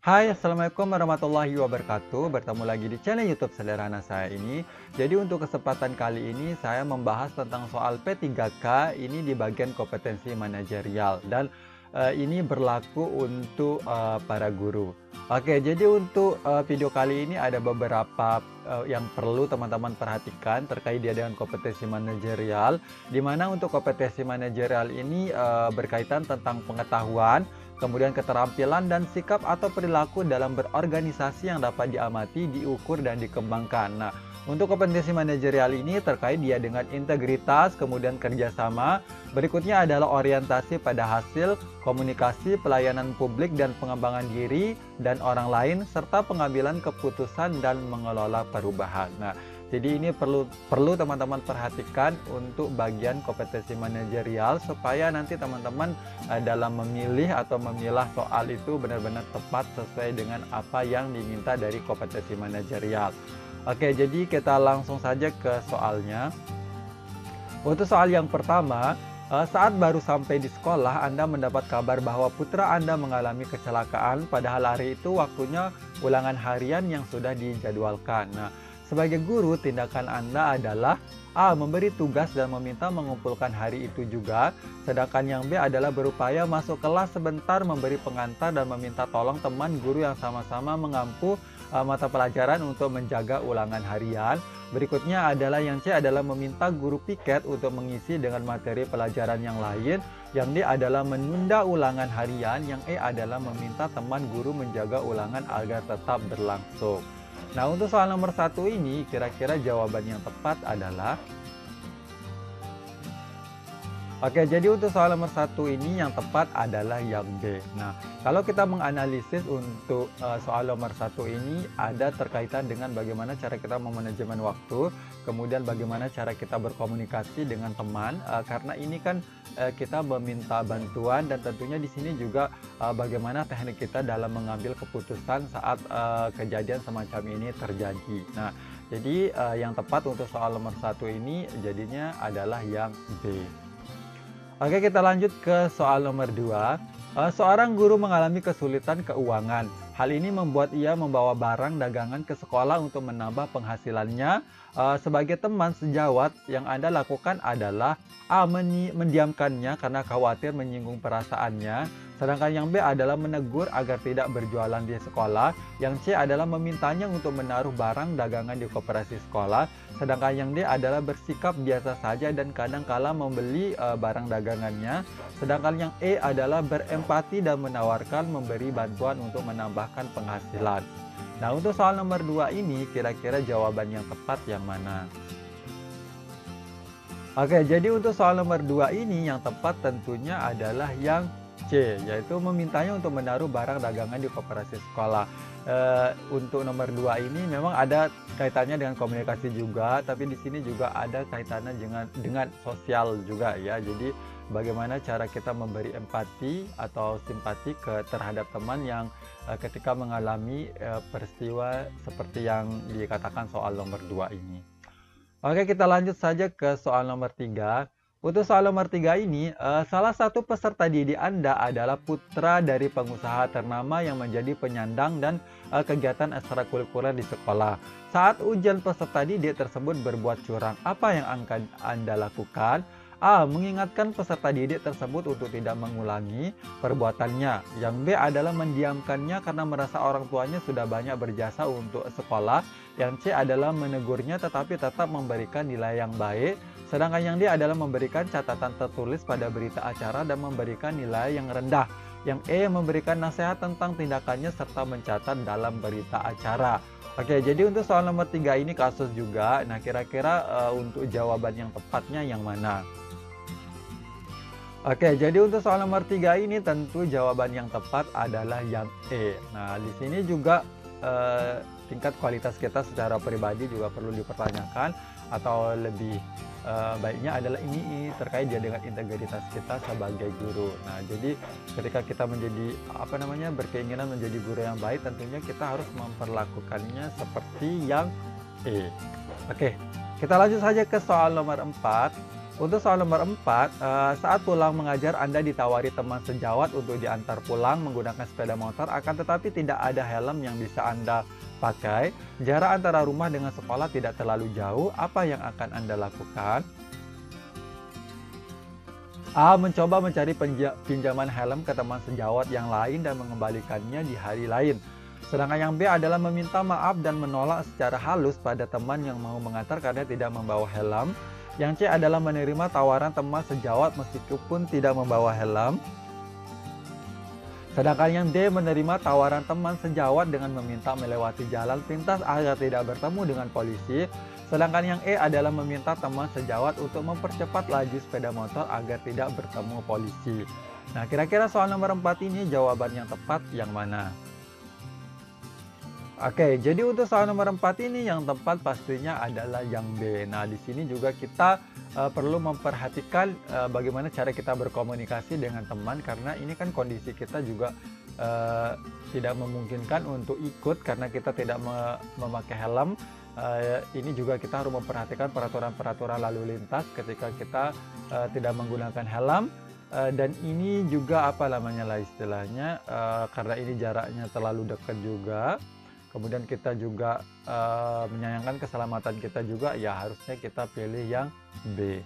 Hai, Assalamualaikum warahmatullahi wabarakatuh. Bertemu lagi di channel YouTube sederhana saya ini. Jadi untuk kesempatan kali ini saya membahas tentang soal P3K ini di bagian kompetensi manajerial dan ini berlaku untuk para guru. Oke, jadi untuk video kali ini ada beberapa yang perlu teman-teman perhatikan terkait dia dengan kompetensi manajerial, di mana untuk kompetensi manajerial ini berkaitan tentang pengetahuan, kemudian keterampilan dan sikap atau perilaku dalam berorganisasi yang dapat diamati, diukur, dan dikembangkan. Nah, untuk kompetensi manajerial ini terkait dia dengan integritas, kemudian kerjasama. Berikutnya adalah orientasi pada hasil, komunikasi, pelayanan publik, dan pengembangan diri dan orang lain, serta pengambilan keputusan dan mengelola perubahan. Nah, jadi ini perlu teman-teman perhatikan untuk bagian kompetensi manajerial supaya nanti teman-teman dalam memilih atau memilah soal itu benar-benar tepat sesuai dengan apa yang diminta dari kompetensi manajerial. Oke, jadi kita langsung saja ke soalnya. Untuk soal yang pertama, saat baru sampai di sekolah, Anda mendapat kabar bahwa putra Anda mengalami kecelakaan, padahal hari itu waktunya ulangan harian yang sudah dijadwalkan. Nah, sebagai guru, tindakan Anda adalah A. Memberi tugas dan meminta mengumpulkan hari itu juga. Sedangkan yang B adalah berupaya masuk kelas sebentar, memberi pengantar, dan meminta tolong teman guru yang sama-sama mengampu mata pelajaran untuk menjaga ulangan harian. Berikutnya adalah yang C adalah meminta guru piket untuk mengisi dengan materi pelajaran yang lain. Yang D adalah menunda ulangan harian. Yang E adalah meminta teman guru menjaga ulangan agar tetap berlangsung. Nah, untuk soal nomor 1 ini, kira-kira jawaban yang tepat adalah Oke, jadi untuk soal nomor 1 ini yang tepat adalah yang B. Nah, kalau kita menganalisis untuk soal nomor 1 ini ada terkaitan dengan bagaimana cara kita memanajemen waktu, kemudian bagaimana cara kita berkomunikasi dengan teman, karena ini kan kita meminta bantuan dan tentunya di sini juga bagaimana teknik kita dalam mengambil keputusan saat kejadian semacam ini terjadi. Nah, jadi yang tepat untuk soal nomor 1 ini jadinya adalah yang B. Oke, kita lanjut ke soal nomor 2. Seorang guru mengalami kesulitan keuangan. Hal ini membuat ia membawa barang dagangan ke sekolah untuk menambah penghasilannya. Sebagai teman sejawat, yang Anda lakukan adalah A. Mendiamkannya karena khawatir menyinggung perasaannya. Sedangkan yang B adalah menegur agar tidak berjualan di sekolah. Yang C adalah memintanya untuk menaruh barang dagangan di koperasi sekolah. Sedangkan yang D adalah bersikap biasa saja dan kadang-kala membeli barang dagangannya. Sedangkan yang E adalah berempati dan menawarkan memberi bantuan untuk menambahkan penghasilan. Nah, untuk soal nomor 2 ini kira-kira jawaban yang tepat yang mana? Oke, jadi untuk soal nomor 2 ini yang tepat tentunya adalah yang C, yaitu memintanya untuk menaruh barang dagangan di koperasi sekolah. Untuk nomor 2 ini memang ada kaitannya dengan komunikasi juga, tapi di sini juga ada kaitannya dengan sosial juga ya. Jadi bagaimana cara kita memberi empati atau simpati terhadap teman yang ketika mengalami peristiwa seperti yang dikatakan soal nomor 2 ini. Oke, kita lanjut saja ke soal nomor 3. Untuk soal nomor 3 ini, salah satu peserta didik Anda adalah putra dari pengusaha ternama yang menjadi penyandang dan kegiatan ekstrakurikuler di sekolah. Saat ujian peserta didik tersebut berbuat curang, apa yang akan Anda lakukan? A. Mengingatkan peserta didik tersebut untuk tidak mengulangi perbuatannya. Yang B adalah mendiamkannya karena merasa orang tuanya sudah banyak berjasa untuk sekolah. Yang C adalah menegurnya tetapi tetap memberikan nilai yang baik. Sedangkan yang D adalah memberikan catatan tertulis pada berita acara dan memberikan nilai yang rendah. Yang E memberikan nasihat tentang tindakannya serta mencatat dalam berita acara. Oke, jadi untuk soal nomor 3 ini kasus juga. Nah, kira-kira untuk jawaban yang tepatnya yang mana? Oke, jadi untuk soal nomor 3 ini tentu jawaban yang tepat adalah yang E. Nah, di sini juga tingkat kualitas kita secara pribadi juga perlu dipertanyakan, atau lebih baiknya adalah ini terkait dia dengan integritas kita sebagai guru. Nah, jadi ketika kita berkeinginan menjadi guru yang baik, tentunya kita harus memperlakukannya seperti yang E. Oke, kita lanjut saja ke soal nomor 4. Untuk soal nomor 4, saat pulang mengajar Anda ditawari teman sejawat untuk diantar pulang menggunakan sepeda motor, akan tetapi tidak ada helm yang bisa Anda pakai. Jarak antara rumah dengan sekolah tidak terlalu jauh, apa yang akan Anda lakukan? A. Mencoba mencari pinjaman helm ke teman sejawat yang lain dan mengembalikannya di hari lain. Sedangkan yang B adalah meminta maaf dan menolak secara halus pada teman yang mau mengantar karena tidak membawa helm. Yang C adalah menerima tawaran teman sejawat meskipun tidak membawa helm. Sedangkan yang D menerima tawaran teman sejawat dengan meminta melewati jalan pintas agar tidak bertemu dengan polisi. Sedangkan yang E adalah meminta teman sejawat untuk mempercepat laju sepeda motor agar tidak bertemu polisi. Nah, kira-kira soal nomor 4 ini jawaban yang tepat yang mana? Oke, jadi untuk soal nomor 4 ini yang tepat pastinya adalah yang B. Nah, di sini juga kita perlu memperhatikan bagaimana cara kita berkomunikasi dengan teman, karena ini kan kondisi kita juga tidak memungkinkan untuk ikut karena kita tidak memakai helm. Ini juga kita harus memperhatikan peraturan-peraturan lalu lintas ketika kita tidak menggunakan helm. Dan ini juga apa namanya lah istilahnya, karena ini jaraknya terlalu dekat juga. Kemudian kita juga menyayangkan keselamatan kita juga, ya harusnya kita pilih yang B.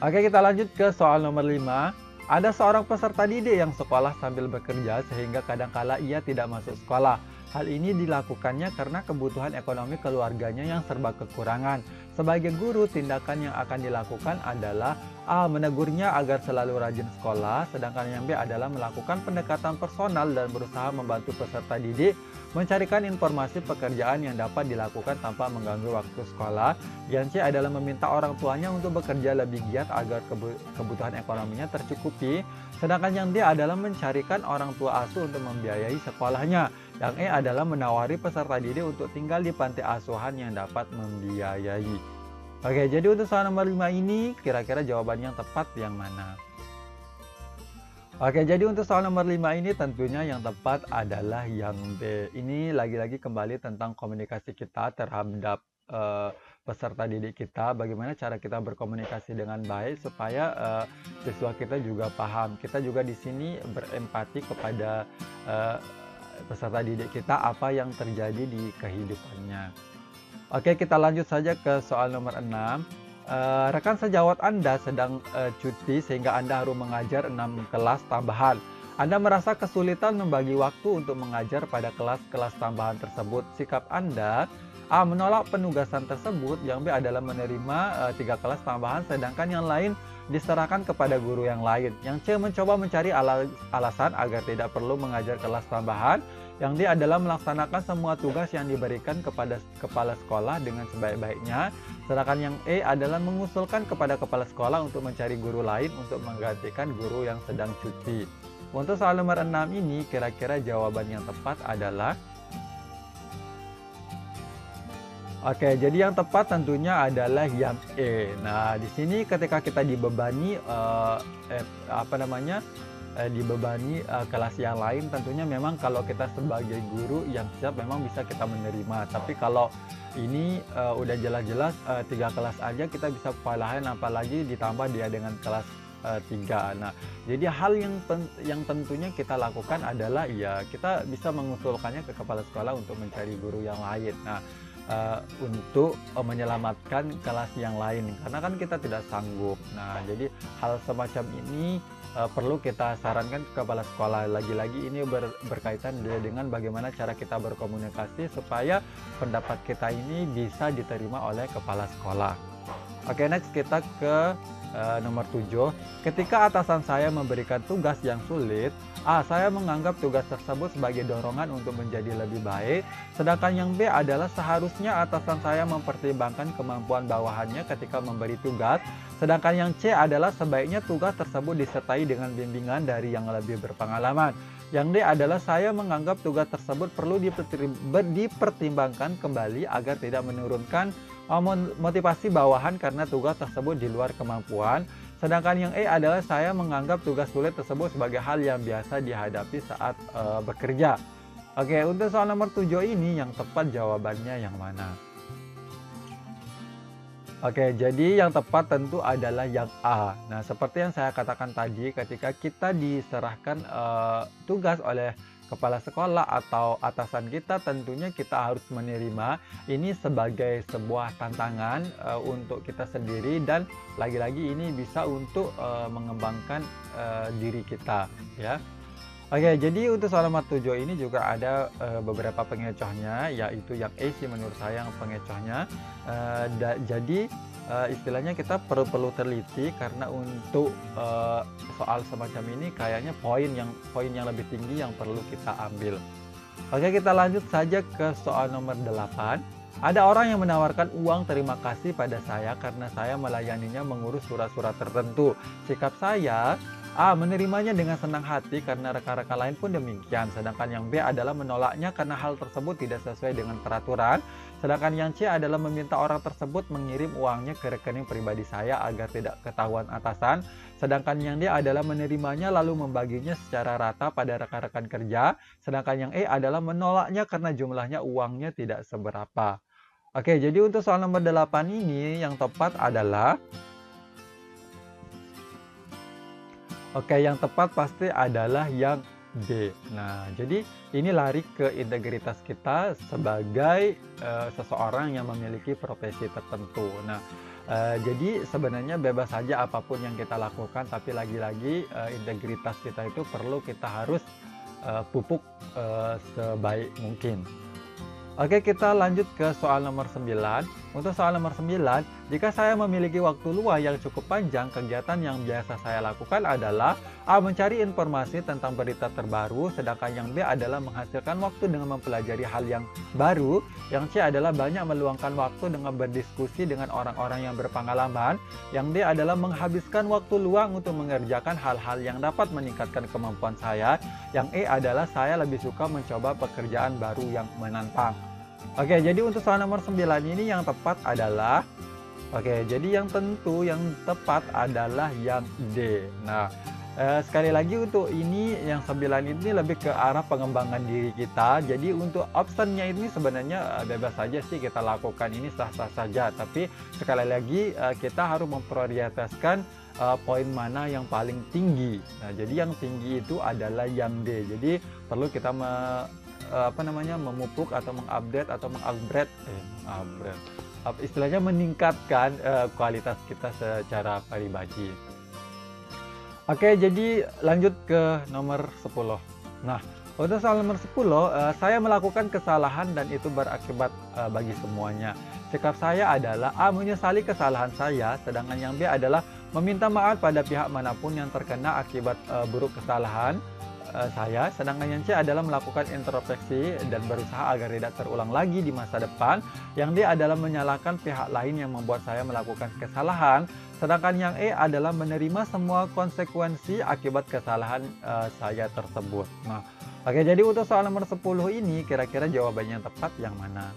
Oke, kita lanjut ke soal nomor 5. Ada seorang peserta didik yang sekolah sambil bekerja sehingga kadangkala ia tidak masuk sekolah. Hal ini dilakukannya karena kebutuhan ekonomi keluarganya yang serba kekurangan. Sebagai guru, tindakan yang akan dilakukan adalah A. Menegurnya agar selalu rajin sekolah, sedangkan yang B adalah melakukan pendekatan personal dan berusaha membantu peserta didik mencarikan informasi pekerjaan yang dapat dilakukan tanpa mengganggu waktu sekolah. Yang C adalah meminta orang tuanya untuk bekerja lebih giat agar kebutuhan ekonominya tercukupi. Sedangkan yang D adalah mencarikan orang tua asuh untuk membiayai sekolahnya. Yang E adalah menawari peserta didik untuk tinggal di panti asuhan yang dapat membiayai. Oke, jadi untuk soal nomor 5 ini kira-kira jawaban yang tepat yang mana? Oke, jadi untuk soal nomor 5 ini tentunya yang tepat adalah yang B. Ini lagi-lagi kembali tentang komunikasi kita terhadap peserta didik kita, bagaimana cara kita berkomunikasi dengan baik supaya siswa kita juga paham. Kita juga di sini berempati kepada peserta didik kita apa yang terjadi di kehidupannya. Oke, kita lanjut saja ke soal nomor 6. Rekan sejawat Anda sedang cuti sehingga Anda harus mengajar 6 kelas tambahan. Anda merasa kesulitan membagi waktu untuk mengajar pada kelas-kelas tambahan tersebut. Sikap Anda: A. Menolak penugasan tersebut. Yang B adalah menerima 3 kelas tambahan sedangkan yang lain diserahkan kepada guru yang lain. Yang C. Mencoba mencari alasan agar tidak perlu mengajar kelas tambahan. Yang D adalah melaksanakan semua tugas yang diberikan kepada kepala sekolah dengan sebaik-baiknya. Sedangkan yang E adalah mengusulkan kepada kepala sekolah untuk mencari guru lain untuk menggantikan guru yang sedang cuti. Untuk soal nomor 6 ini kira-kira jawaban yang tepat adalah Oke, jadi yang tepat tentunya adalah yang E. Nah, di sini ketika kita dibebani dibebani kelas yang lain, tentunya memang kalau kita sebagai guru yang siap memang bisa kita menerima. Tapi kalau ini udah jelas-jelas 3 kelas aja kita bisa kewalahan, apalagi ditambah dia dengan kelas 3. Nah, jadi hal yang tentunya kita lakukan adalah ya kita bisa mengusulkannya ke kepala sekolah untuk mencari guru yang lain. Nah, untuk menyelamatkan kelas yang lain karena kan kita tidak sanggup. Nah, jadi hal semacam ini perlu kita sarankan ke kepala sekolah. Lagi-lagi ini berkaitan dengan bagaimana cara kita berkomunikasi supaya pendapat kita ini bisa diterima oleh kepala sekolah. Oke, next kita ke nomor 7. Ketika atasan saya memberikan tugas yang sulit, A. Saya menganggap tugas tersebut sebagai dorongan untuk menjadi lebih baik. Sedangkan yang B adalah seharusnya atasan saya mempertimbangkan kemampuan bawahannya ketika memberi tugas. Sedangkan yang C adalah sebaiknya tugas tersebut disertai dengan bimbingan dari yang lebih berpengalaman. Yang D adalah saya menganggap tugas tersebut perlu dipertimbangkan kembali agar tidak menurunkan motivasi bawahan karena tugas tersebut di luar kemampuan. Sedangkan yang E adalah saya menganggap tugas sulit tersebut sebagai hal yang biasa dihadapi saat bekerja. Oke, untuk soal nomor 7 ini yang tepat jawabannya yang mana? Oke, jadi yang tepat tentu adalah yang A. Nah, seperti yang saya katakan tadi, ketika kita diserahkan tugas oleh kepala sekolah atau atasan kita, tentunya kita harus menerima ini sebagai sebuah tantangan untuk kita sendiri, dan lagi-lagi ini bisa untuk mengembangkan diri kita, ya. Oke, jadi untuk soal nomor 7 ini juga ada beberapa pengecohnya, yaitu yang A sih menurut saya yang pengecohnya. Jadi istilahnya kita perlu teliti karena untuk soal semacam ini kayaknya poin yang lebih tinggi yang perlu kita ambil. Oke, kita lanjut saja ke soal nomor 8. Ada orang yang menawarkan uang terima kasih pada saya karena saya melayaninya mengurus surat-surat tertentu. Sikap saya, A. Menerimanya dengan senang hati karena rekan-rekan lain pun demikian. Sedangkan yang B adalah menolaknya karena hal tersebut tidak sesuai dengan peraturan. Sedangkan yang C adalah meminta orang tersebut mengirim uangnya ke rekening pribadi saya agar tidak ketahuan atasan. Sedangkan yang D adalah menerimanya lalu membaginya secara rata pada rekan-rekan kerja. Sedangkan yang E adalah menolaknya karena jumlahnya uangnya tidak seberapa. Oke, jadi untuk soal nomor 8 ini yang tepat adalah yang tepat pasti adalah yang D. Nah, jadi ini lari ke integritas kita sebagai seseorang yang memiliki profesi tertentu. Nah, jadi sebenarnya bebas saja apapun yang kita lakukan, tapi lagi-lagi integritas kita itu perlu kita harus pupuk sebaik mungkin. Oke, kita lanjut ke soal nomor 9. Untuk soal nomor 9, jika saya memiliki waktu luang yang cukup panjang, kegiatan yang biasa saya lakukan adalah A. Mencari informasi tentang berita terbaru, sedangkan yang B adalah menghasilkan waktu dengan mempelajari hal yang baru, yang C adalah banyak meluangkan waktu dengan berdiskusi dengan orang-orang yang berpengalaman, yang D adalah menghabiskan waktu luang untuk mengerjakan hal-hal yang dapat meningkatkan kemampuan saya, yang E adalah saya lebih suka mencoba pekerjaan baru yang menantang. Oke, jadi untuk soal nomor 9 ini yang tepat adalah jadi yang tepat adalah yang D. Nah, sekali lagi untuk ini yang 9 ini lebih ke arah pengembangan diri kita. Jadi untuk optionnya ini sebenarnya bebas saja sih kita lakukan, ini sah-sah saja. Tapi sekali lagi kita harus memprioritaskan poin mana yang paling tinggi. Nah, jadi yang tinggi itu adalah yang D. Jadi perlu kita memupuk atau mengupgrade istilahnya meningkatkan kualitas kita secara pribadi. Oke, jadi lanjut ke nomor 10. Nah, untuk soal nomor 10, saya melakukan kesalahan dan itu berakibat bagi semuanya. Sikap saya adalah A. Menyesali kesalahan saya, sedangkan yang B adalah meminta maaf pada pihak manapun yang terkena akibat buruk kesalahan saya. Sedangkan yang C adalah melakukan introspeksi dan berusaha agar tidak terulang lagi di masa depan. Yang D adalah menyalahkan pihak lain yang membuat saya melakukan kesalahan. Sedangkan yang E adalah menerima semua konsekuensi akibat kesalahan saya tersebut. Nah, jadi untuk soal nomor 10 ini kira-kira jawabannya yang tepat yang mana?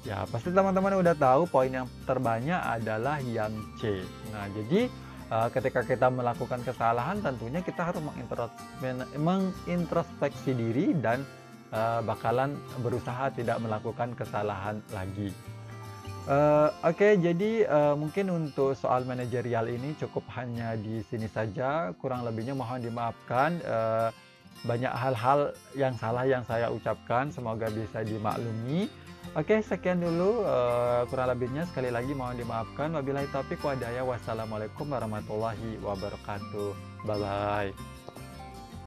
Ya, pasti teman-teman udah tahu poin yang terbanyak adalah yang C. Nah, jadi ketika kita melakukan kesalahan tentunya kita harus mengintrospeksi diri dan bakalan berusaha tidak melakukan kesalahan lagi. Jadi mungkin untuk soal manajerial ini cukup hanya di sini saja, kurang lebihnya mohon dimaafkan. Banyak hal-hal yang salah yang saya ucapkan, semoga bisa dimaklumi. Sekian dulu kurang lebihnya, sekali lagi mohon dimaafkan. Wabillahi taufiq wa hidayah. Wassalamualaikum warahmatullahi wabarakatuh. Bye bye.